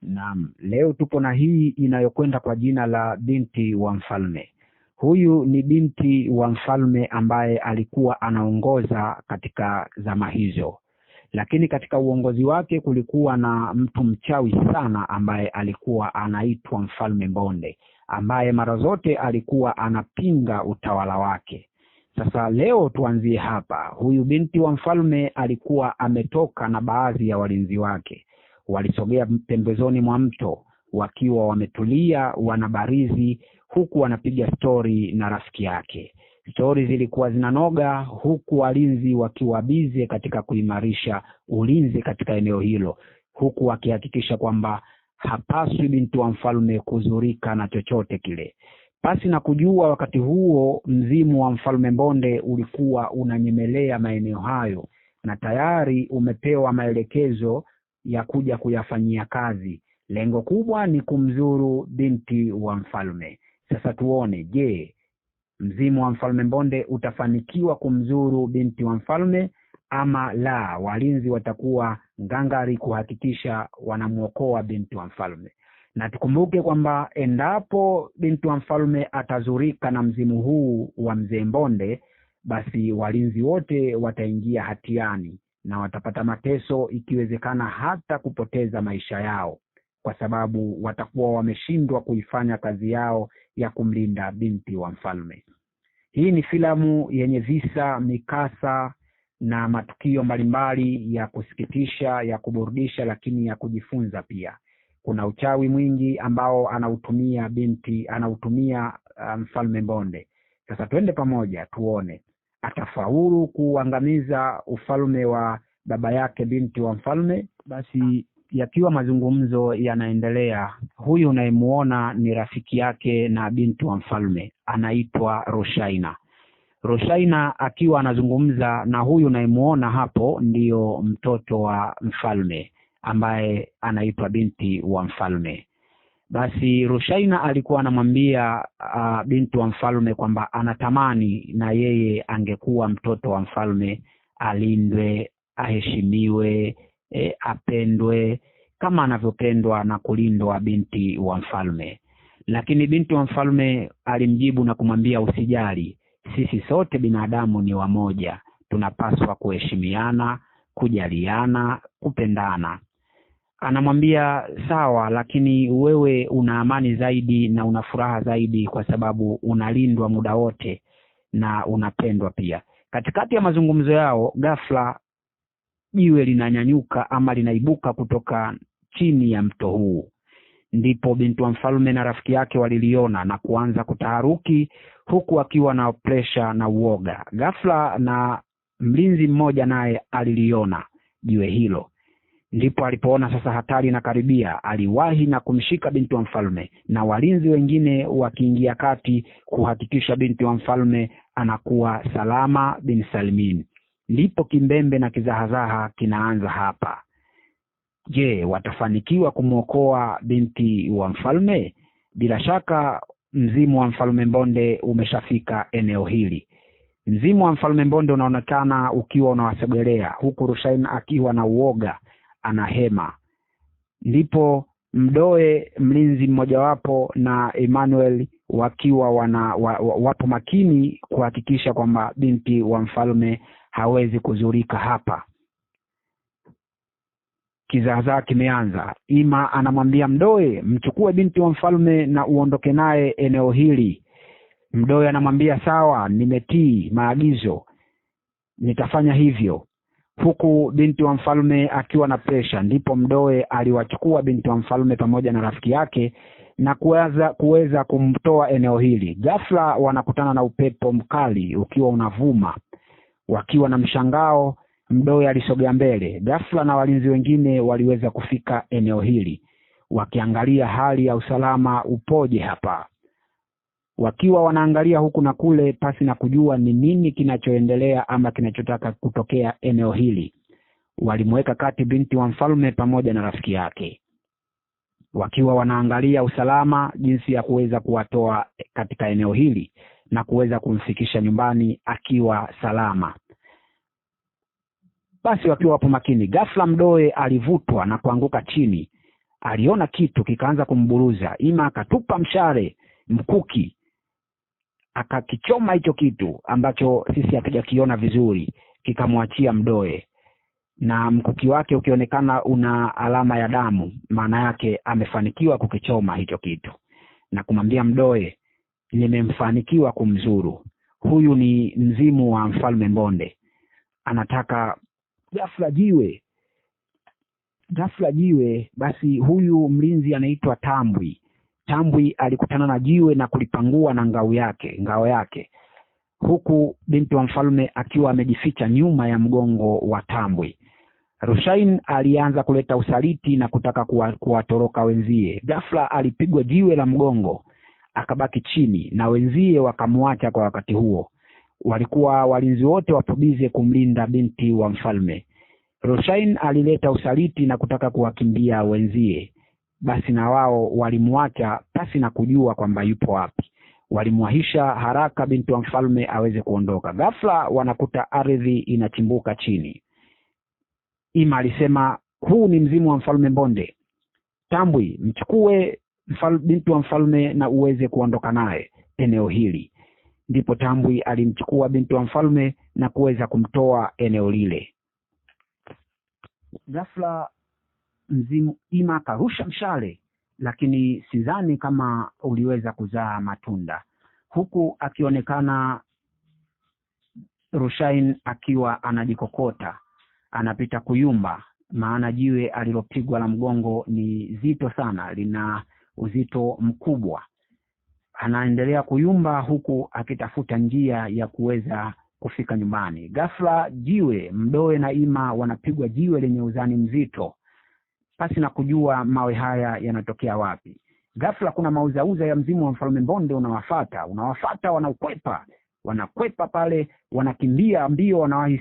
Naam, leo tupo na hii inayokwenda kwa jina la binti wa mfalme. Huyu ni binti wa mfalme ambaye alikuwa anaongoza katika zama hizo. Lakini katika uongozi wake kulikuwa na mtu mchawi sana ambaye alikuwa anaitwa Mfalme Mbonde, ambaye mara zote alikuwa anapinga utawala wake. Sasa leo tuanzie hapa. Huyu binti wa mfalme alikuwa ametoka na baadhi ya walinzi wake. Walisogea pembezoni mwa mto wakiwa wametulia wanabarizi, huku wanapiga stori na rafiki yake. Stori zilikuwa zinanoga, huku walinzi wakiwa bize katika kuimarisha ulinzi katika eneo hilo, huku wakihakikisha kwamba hapaswi binti wa mfalme kuzurika na chochote kile. Pasi na kujua wakati huo mzimu wa Mfalme Mbonde ulikuwa unanyemelea maeneo hayo na tayari umepewa maelekezo ya kuja kuyafanyia kazi. Lengo kubwa ni kumzuru binti wa mfalme. Sasa tuone, je, mzimu wa Mfalme Mbonde utafanikiwa kumzuru binti wa mfalme ama la? Walinzi watakuwa ngangari kuhakikisha wanamuokoa binti wa mfalme. Na tukumbuke kwamba endapo binti wa mfalme atazurika na mzimu huu wa mzee Mbonde, basi walinzi wote wataingia hatiani na watapata mateso, ikiwezekana hata kupoteza maisha yao, kwa sababu watakuwa wameshindwa kuifanya kazi yao ya kumlinda binti wa mfalme. Hii ni filamu yenye visa, mikasa na matukio mbalimbali ya kusikitisha, ya kuburudisha, lakini ya kujifunza pia. Kuna uchawi mwingi ambao anautumia Mfalme Mbonde. Sasa twende pamoja tuone atafaulu kuangamiza ufalme wa baba yake binti wa mfalme. Basi yakiwa mazungumzo yanaendelea, huyu unayemuona ni rafiki yake na binti wa mfalme, anaitwa Roshaina. Roshaina akiwa anazungumza na huyu unayemuona hapo, ndiyo mtoto wa mfalme ambaye anaitwa binti wa mfalme. Basi Roshaina alikuwa anamwambia binti wa mfalme kwamba anatamani na yeye angekuwa mtoto wa mfalme, alindwe, aheshimiwe, apendwe kama anavyopendwa na kulindwa binti wa mfalme. Lakini binti wa mfalme alimjibu na kumwambia, usijali, sisi sote binadamu ni wamoja, tunapaswa kuheshimiana, kujaliana, kupendana. Anamwambia sawa, lakini wewe una amani zaidi na una furaha zaidi kwa sababu unalindwa muda wote na unapendwa pia. Katikati ya mazungumzo yao, ghafla jiwe linanyanyuka ama linaibuka kutoka chini ya mto huu. Ndipo binti wa mfalme na rafiki yake waliliona na kuanza kutaharuki, huku akiwa na pressure na uoga. Ghafla na mlinzi mmoja naye aliliona jiwe hilo. Ndipo alipoona sasa hatari inakaribia, aliwahi na kumshika binti wa mfalme, na walinzi wengine wakiingia kati kuhakikisha binti wa mfalme anakuwa salama bin salimin. Ndipo kimbembe na kizahazaha kinaanza hapa. Je, watafanikiwa kumwokoa binti wa mfalme? Bila shaka mzimu wa Mfalme Mbonde umeshafika eneo hili. Mzimu wa Mfalme Mbonde unaonekana ukiwa unawasogelea, huku Roshaina akiwa na uoga anahema. Ndipo Mdoe, mlinzi mmojawapo, na Emmanuel wakiwa wapo makini kuhakikisha kwamba binti wa mfalme hawezi kuzurika hapa. Kizaazaa kimeanza. Ima anamwambia Mdoe, mchukue binti wa mfalme na uondoke naye eneo hili. Mdoe anamwambia sawa, nimetii maagizo, nitafanya hivyo, huku binti wa mfalme akiwa na presha. Ndipo Mdoe aliwachukua binti wa mfalme pamoja na rafiki yake na kuweza kumtoa eneo hili. Ghafla wanakutana na upepo mkali ukiwa unavuma. Wakiwa na mshangao, Mdoe alisogea mbele. Ghafla na walinzi wengine waliweza kufika eneo hili, wakiangalia hali ya usalama upoje hapa. Wakiwa wanaangalia huku na kule, pasi na kujua ni nini kinachoendelea ama kinachotaka kutokea eneo hili, walimweka kati binti wa mfalme pamoja na rafiki yake, wakiwa wanaangalia usalama, jinsi ya kuweza kuwatoa katika eneo hili na kuweza kumfikisha nyumbani akiwa salama. Basi wakiwa hapo makini, ghafla Mdoe alivutwa na kuanguka chini, aliona kitu kikaanza kumburuza. Ima akatupa mshale, mkuki, akakichoma hicho kitu ambacho sisi hatujakiona vizuri, kikamwachia Mdoe, na mkuki wake ukionekana una alama ya damu, maana yake amefanikiwa kukichoma hicho kitu, na kumwambia Mdoe, nimemfanikiwa kumzuru. Huyu ni mzimu wa Mfalme Mbonde, anataka ghafla jiwe. Basi huyu mlinzi anaitwa Tambwi. Tambwi alikutana na jiwe na kulipangua na ngao yake, huku binti wa mfalme akiwa amejificha nyuma ya mgongo wa Tambwi. Rushain alianza kuleta usaliti na kutaka kuwatoroka wenzie. Ghafla alipigwa jiwe la mgongo, akabaki chini na wenzie wakamwacha. Kwa wakati huo walikuwa walinzi wote wapubize kumlinda binti wa mfalme. Rushain alileta usaliti na kutaka kuwakimbia wenzie, basi na wao walimwacha pasi na kujua kwamba yupo wapi. Walimwahisha haraka binti wa mfalme aweze kuondoka. Ghafla wanakuta ardhi inachimbuka chini. Ima alisema, huu ni mzimu wa Mfalme Mbonde. Tambwi, mchukue binti wa mfalme na uweze kuondoka naye eneo hili. Ndipo Tambwi alimchukua binti wa mfalme na kuweza kumtoa eneo lile. Ghafla mzimu Ima akarusha mshale, lakini sidhani kama uliweza kuzaa matunda, huku akionekana Rushain akiwa anajikokota, anapita kuyumba, maana jiwe alilopigwa la mgongo ni zito sana, lina uzito mkubwa. Anaendelea kuyumba huku akitafuta njia ya kuweza kufika nyumbani. Ghafla jiwe, Mdoe na Ima wanapigwa jiwe lenye uzani mzito, pasi na kujua mawe haya yanatokea wapi. Ghafla kuna mauzauza ya mzimu wa Mfalme Mbonde unawafata, wanakwepa pale, wanakimbia mbio, wanawahi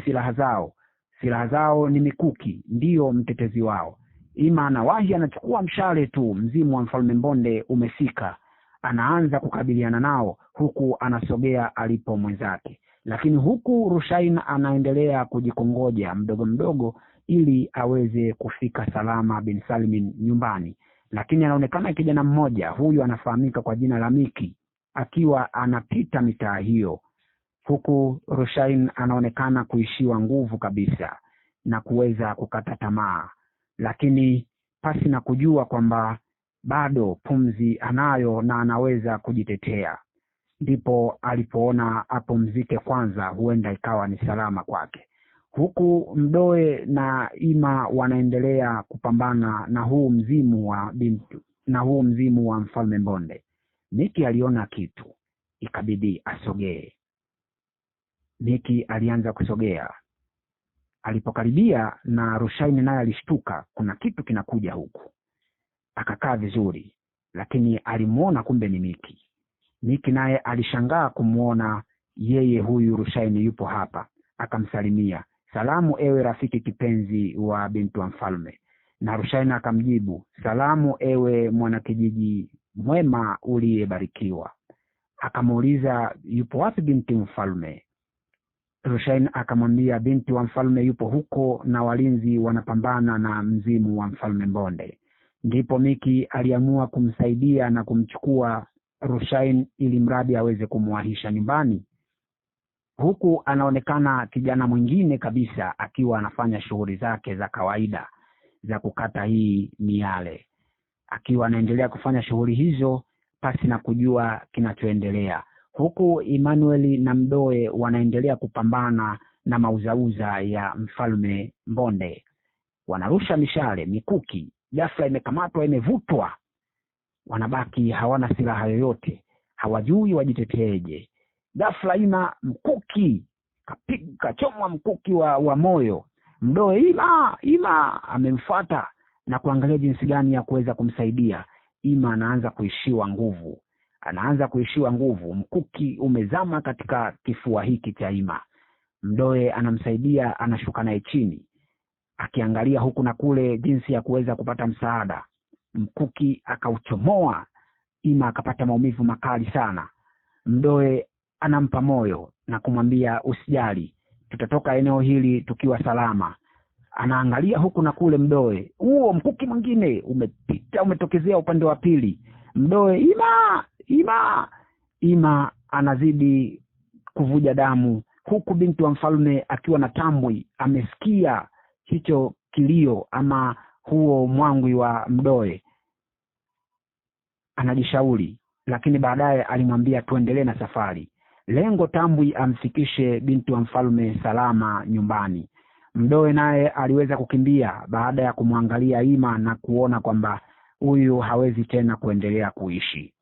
silaha zao ni mikuki, ndio mtetezi wao. Ima anawahi, anachukua mshale tu, mzimu wa Mfalme Mbonde umefika, anaanza kukabiliana nao, huku anasogea alipo mwenzake. Lakini huku Rushain anaendelea kujikongoja mdogo mdogo ili aweze kufika salama bin Salimin nyumbani. Lakini anaonekana kijana mmoja, huyu anafahamika kwa jina la Miki, akiwa anapita mitaa hiyo, huku Rushain anaonekana kuishiwa nguvu kabisa na kuweza kukata tamaa, lakini pasi na kujua kwamba bado pumzi anayo na anaweza kujitetea. Ndipo alipoona apumzike kwanza, huenda ikawa ni salama kwake. Huku Mdoe na Ima wanaendelea kupambana na huu mzimu wa Mfalme Mbonde. Miki aliona kitu, ikabidi asogee. Miki alianza kusogea. Alipokaribia na Rushain naye alishtuka, kuna kitu kinakuja huku. Akakaa vizuri, lakini alimuona kumbe ni Miki. Miki naye alishangaa kumuona yeye huyu Rushain yupo hapa. Akamsalimia, salamu ewe rafiki kipenzi wa binti wa mfalme. Na Rushain akamjibu, salamu ewe mwanakijiji mwema uliyebarikiwa. Akamuuliza, yupo wapi binti mfalme? Rushain akamwambia, binti wa mfalme yupo huko na walinzi wanapambana na mzimu wa Mfalme Mbonde. Ndipo Miki aliamua kumsaidia na kumchukua Rushain ili mradi aweze kumwahisha nyumbani. Huku anaonekana kijana mwingine kabisa akiwa anafanya shughuli zake za kawaida za kukata hii miale, akiwa anaendelea kufanya shughuli hizo pasi na kujua kinachoendelea. Huku Emmanuel na Mdoe wanaendelea kupambana na mauzauza ya Mfalme Mbonde. Wanarusha mishale, mikuki, ghafla imekamatwa, imevutwa. Wanabaki hawana silaha yoyote, hawajui wajiteteeje. Ghafla Ima mkuki kachomwa, mkuki wa moyo. Mdoe, Ima amemfuata na kuangalia jinsi gani ya kuweza kumsaidia. Ima anaanza kuishiwa nguvu, mkuki umezama katika kifua hiki cha Ima. Mdoe anamsaidia, anashuka naye chini, akiangalia huku na kule jinsi ya kuweza kupata msaada. Mkuki akauchomoa, Ima akapata maumivu makali sana. Mdoe anampa moyo na kumwambia, usijali, tutatoka eneo hili tukiwa salama. anaangalia huku na kule Mdoe. Huo mkuki mwingine umepita, umetokezea upande wa pili. Mdoe, Ima anazidi kuvuja damu, huku binti wa mfalme akiwa na tambwi amesikia hicho kilio ama huo mwangwi wa Mdoe. Anajishauri, lakini baadaye alimwambia tuendelee na safari. Lengo tambwi amfikishe binti wa mfalme salama nyumbani. Mdoe naye aliweza kukimbia baada ya kumwangalia Ima na kuona kwamba huyu hawezi tena kuendelea kuishi.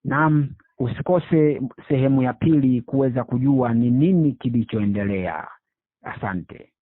Naam, usikose sehemu ya pili kuweza kujua ni nini kilichoendelea. Asante.